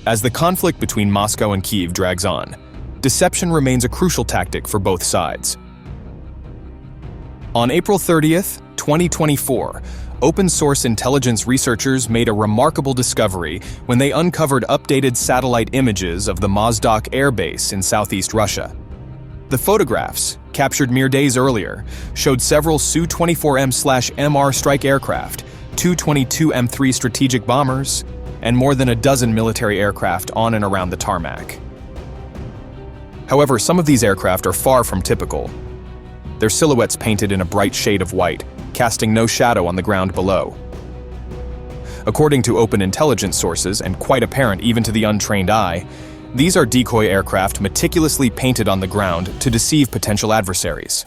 As the conflict between Moscow and Kyiv drags on, deception remains a crucial tactic for both sides. On April 30th, 2024, open-source intelligence researchers made a remarkable discovery when they uncovered updated satellite images of the Mozdok Air Base in southeast Russia. The photographs, captured mere days earlier, showed several Su-24M/MR strike aircraft, two 22M3 strategic bombers, and more than a dozen military aircraft on and around the tarmac. However, some of these aircraft are far from typical. Their silhouettes painted in a bright shade of white, casting no shadow on the ground below. According to open intelligence sources, and quite apparent even to the untrained eye, these are decoy aircraft meticulously painted on the ground to deceive potential adversaries.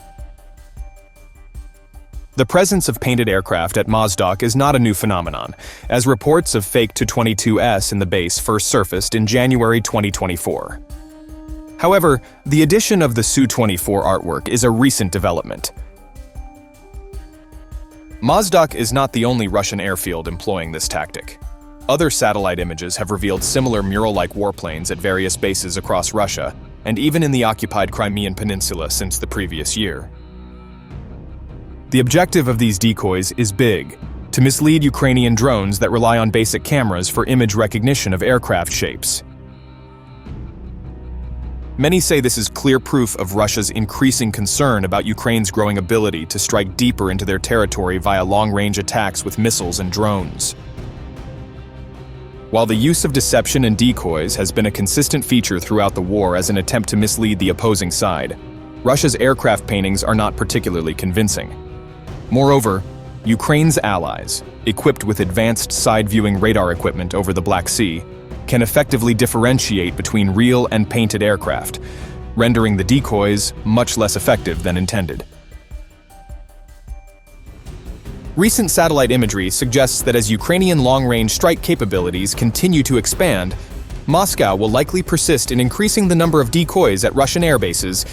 The presence of painted aircraft at Mozdok is not a new phenomenon, as reports of fake Tu-22S in the base first surfaced in January 2024. However, the addition of the Su-24 artwork is a recent development. Mozdok is not the only Russian airfield employing this tactic. Other satellite images have revealed similar mural-like warplanes at various bases across Russia, and even in the occupied Crimean Peninsula since the previous year. The objective of these decoys is big: to mislead Ukrainian drones that rely on basic cameras for image recognition of aircraft shapes. Many say this is clear proof of Russia's increasing concern about Ukraine's growing ability to strike deeper into their territory via long-range attacks with missiles and drones. While the use of deception and decoys has been a consistent feature throughout the war as an attempt to mislead the opposing side, Russia's aircraft paintings are not particularly convincing. Moreover, Ukraine's allies, equipped with advanced side-viewing radar equipment over the Black Sea, can effectively differentiate between real and painted aircraft, rendering the decoys much less effective than intended. Recent satellite imagery suggests that as Ukrainian long-range strike capabilities continue to expand, Moscow will likely persist in increasing the number of decoys at Russian airbases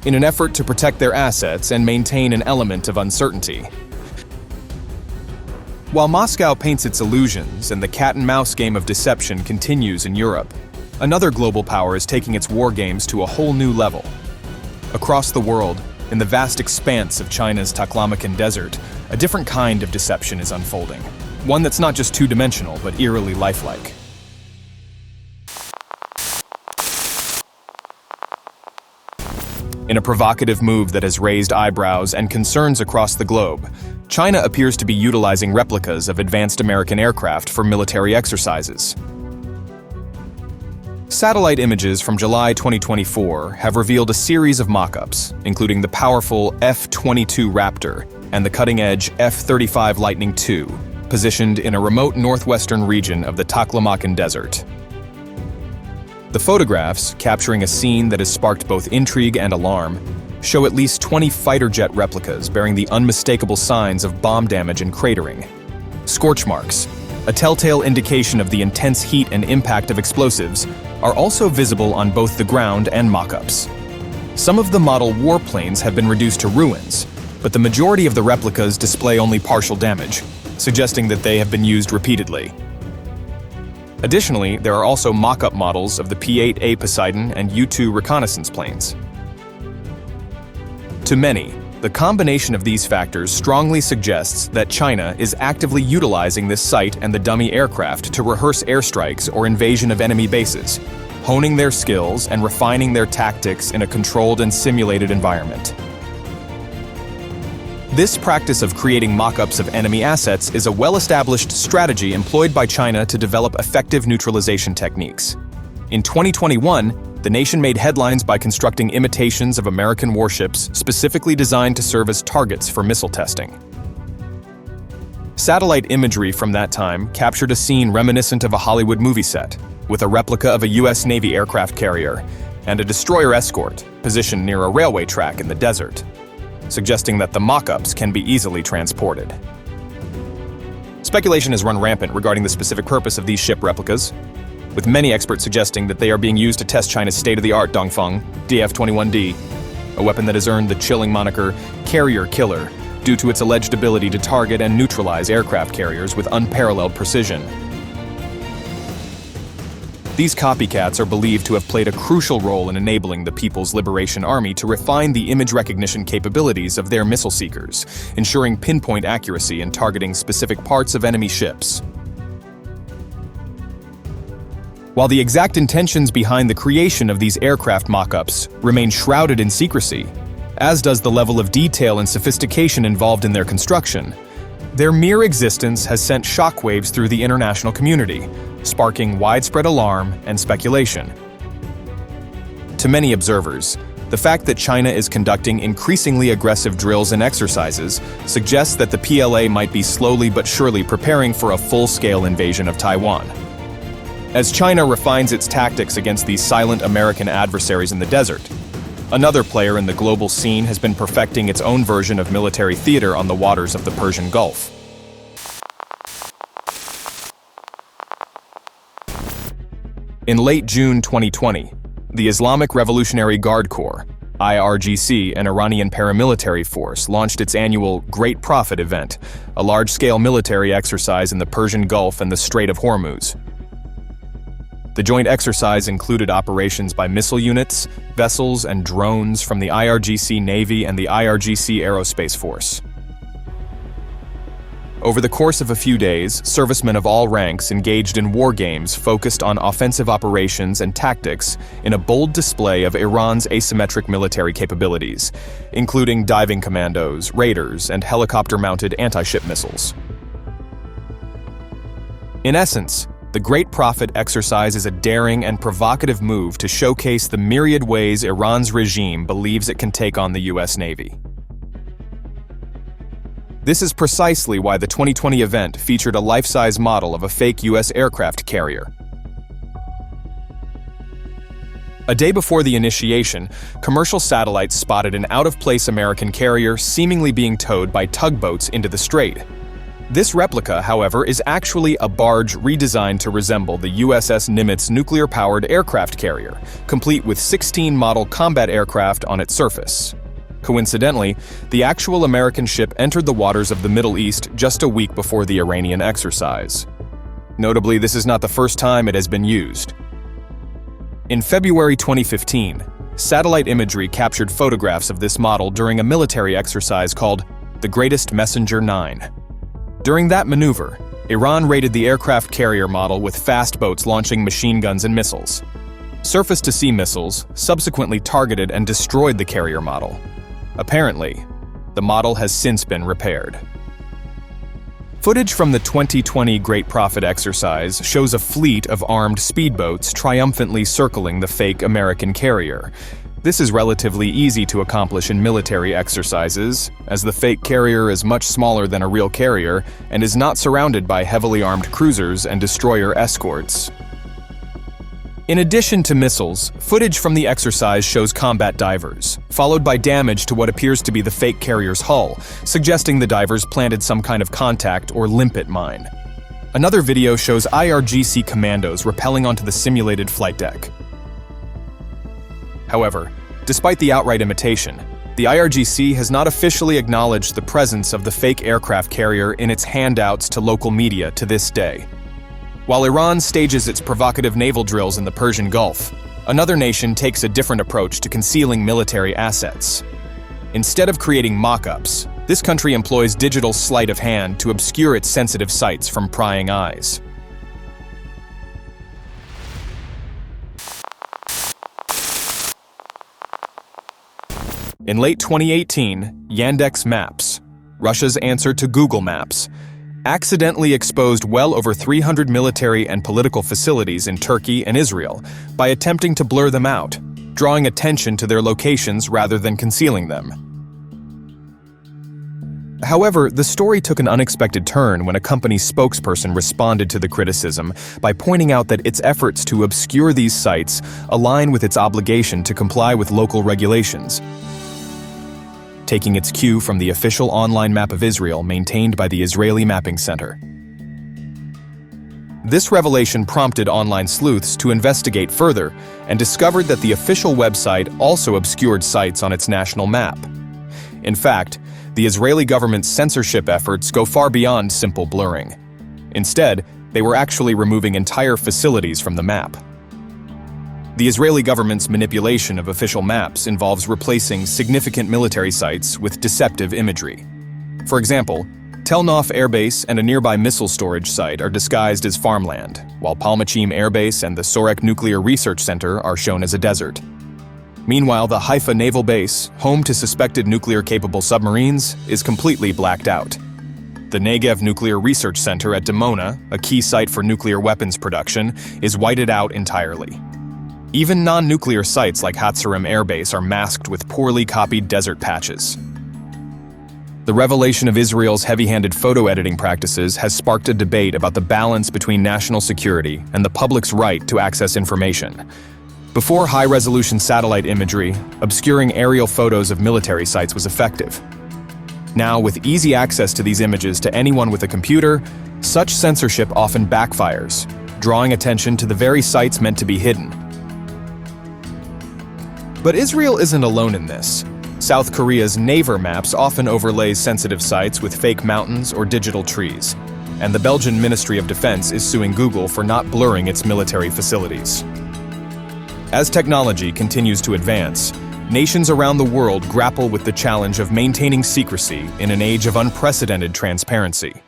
in an effort to protect their assets and maintain an element of uncertainty. While Moscow paints its illusions and the cat-and-mouse game of deception continues in Europe, another global power is taking its war games to a whole new level. Across the world, in the vast expanse of China's Taklamakan Desert, a different kind of deception is unfolding. One that's not just two-dimensional, but eerily lifelike. In a provocative move that has raised eyebrows and concerns across the globe, China appears to be utilizing replicas of advanced American aircraft for military exercises. Satellite images from July 2024 have revealed a series of mock-ups, including the powerful F-22 Raptor and the cutting-edge F-35 Lightning II, positioned in a remote northwestern region of the Taklamakan Desert. The photographs, capturing a scene that has sparked both intrigue and alarm, show at least 20 fighter jet replicas bearing the unmistakable signs of bomb damage and cratering. Scorch marks, a telltale indication of the intense heat and impact of explosives, are also visible on both the ground and mock-ups. Some of the model warplanes have been reduced to ruins, but the majority of the replicas display only partial damage, suggesting that they have been used repeatedly. Additionally, there are also mock-up models of the P-8A Poseidon and U-2 reconnaissance planes. To many, the combination of these factors strongly suggests that China is actively utilizing this site and the dummy aircraft to rehearse airstrikes or invasion of enemy bases, honing their skills and refining their tactics in a controlled and simulated environment. This practice of creating mock-ups of enemy assets is a well-established strategy employed by China to develop effective neutralization techniques. In 2021, the nation made headlines by constructing imitations of American warships specifically designed to serve as targets for missile testing. Satellite imagery from that time captured a scene reminiscent of a Hollywood movie set, with a replica of a U.S. Navy aircraft carrier and a destroyer escort positioned near a railway track in the desert, suggesting that the mock-ups can be easily transported. Speculation has run rampant regarding the specific purpose of these ship replicas, with many experts suggesting that they are being used to test China's state-of-the-art Dongfeng DF-21D, a weapon that has earned the chilling moniker Carrier Killer due to its alleged ability to target and neutralize aircraft carriers with unparalleled precision. These copycats are believed to have played a crucial role in enabling the People's Liberation Army to refine the image recognition capabilities of their missile seekers, ensuring pinpoint accuracy in targeting specific parts of enemy ships. While the exact intentions behind the creation of these aircraft mock-ups remain shrouded in secrecy, as does the level of detail and sophistication involved in their construction, their mere existence has sent shockwaves through the international community, sparking widespread alarm and speculation. To many observers, the fact that China is conducting increasingly aggressive drills and exercises suggests that the PLA might be slowly but surely preparing for a full-scale invasion of Taiwan. As China refines its tactics against these silent American adversaries in the desert, another player in the global scene has been perfecting its own version of military theater on the waters of the Persian Gulf. In late June 2020, the Islamic Revolutionary Guard Corps, IRGC, an Iranian paramilitary force, launched its annual Great Prophet event, a large-scale military exercise in the Persian Gulf and the Strait of Hormuz. The joint exercise included operations by missile units, vessels, and drones from the IRGC Navy and the IRGC Aerospace Force. Over the course of a few days, servicemen of all ranks engaged in war games focused on offensive operations and tactics in a bold display of Iran's asymmetric military capabilities, including diving commandos, raiders, and helicopter-mounted anti-ship missiles. In essence, the Great Prophet exercise is a daring and provocative move to showcase the myriad ways Iran's regime believes it can take on the U.S. Navy. This is precisely why the 2020 event featured a life-size model of a fake U.S. aircraft carrier. A day before the initiation, commercial satellites spotted an out-of-place American carrier seemingly being towed by tugboats into the strait. This replica, however, is actually a barge redesigned to resemble the USS Nimitz nuclear-powered aircraft carrier, complete with 16 model combat aircraft on its surface. Coincidentally, the actual American ship entered the waters of the Middle East just a week before the Iranian exercise. Notably, this is not the first time it has been used. In February 2015, satellite imagery captured photographs of this model during a military exercise called the Greatest Messenger 9. During that maneuver, Iran raided the aircraft carrier model with fast boats launching machine guns and missiles. Surface-to-sea missiles subsequently targeted and destroyed the carrier model. Apparently, the model has since been repaired. Footage from the 2020 Great Prophet exercise shows a fleet of armed speedboats triumphantly circling the fake American carrier. This is relatively easy to accomplish in military exercises, as the fake carrier is much smaller than a real carrier and is not surrounded by heavily armed cruisers and destroyer escorts. In addition to missiles, footage from the exercise shows combat divers, followed by damage to what appears to be the fake carrier's hull, suggesting the divers planted some kind of contact or limpet mine. Another video shows IRGC commandos rappelling onto the simulated flight deck. However, despite the outright imitation, the IRGC has not officially acknowledged the presence of the fake aircraft carrier in its handouts to local media to this day. While Iran stages its provocative naval drills in the Persian Gulf, another nation takes a different approach to concealing military assets. Instead of creating mock-ups, this country employs digital sleight of hand to obscure its sensitive sites from prying eyes. In late 2018, Yandex Maps, Russia's answer to Google Maps, accidentally exposed well over 300 military and political facilities in Turkey and Israel by attempting to blur them out, drawing attention to their locations rather than concealing them. However, the story took an unexpected turn when a company's spokesperson responded to the criticism by pointing out that its efforts to obscure these sites align with its obligation to comply with local regulations, taking its cue from the official online map of Israel maintained by the Israeli Mapping Center. This revelation prompted online sleuths to investigate further and discovered that the official website also obscured sites on its national map. In fact, the Israeli government's censorship efforts go far beyond simple blurring. Instead, they were actually removing entire facilities from the map. The Israeli government's manipulation of official maps involves replacing significant military sites with deceptive imagery. For example, Tel Nof Air Base and a nearby missile storage site are disguised as farmland, while Palmachim Air Base and the Sorek Nuclear Research Center are shown as a desert. Meanwhile, the Haifa Naval Base, home to suspected nuclear-capable submarines, is completely blacked out. The Negev Nuclear Research Center at Dimona, a key site for nuclear weapons production, is whited out entirely. Even non-nuclear sites like Hatzerim Air Base are masked with poorly copied desert patches. The revelation of Israel's heavy-handed photo editing practices has sparked a debate about the balance between national security and the public's right to access information. Before high-resolution satellite imagery, obscuring aerial photos of military sites was effective. Now, with easy access to these images to anyone with a computer, such censorship often backfires, drawing attention to the very sites meant to be hidden. But Israel isn't alone in this. South Korea's Naver maps often overlays sensitive sites with fake mountains or digital trees, and the Belgian Ministry of Defense is suing Google for not blurring its military facilities. As technology continues to advance, nations around the world grapple with the challenge of maintaining secrecy in an age of unprecedented transparency.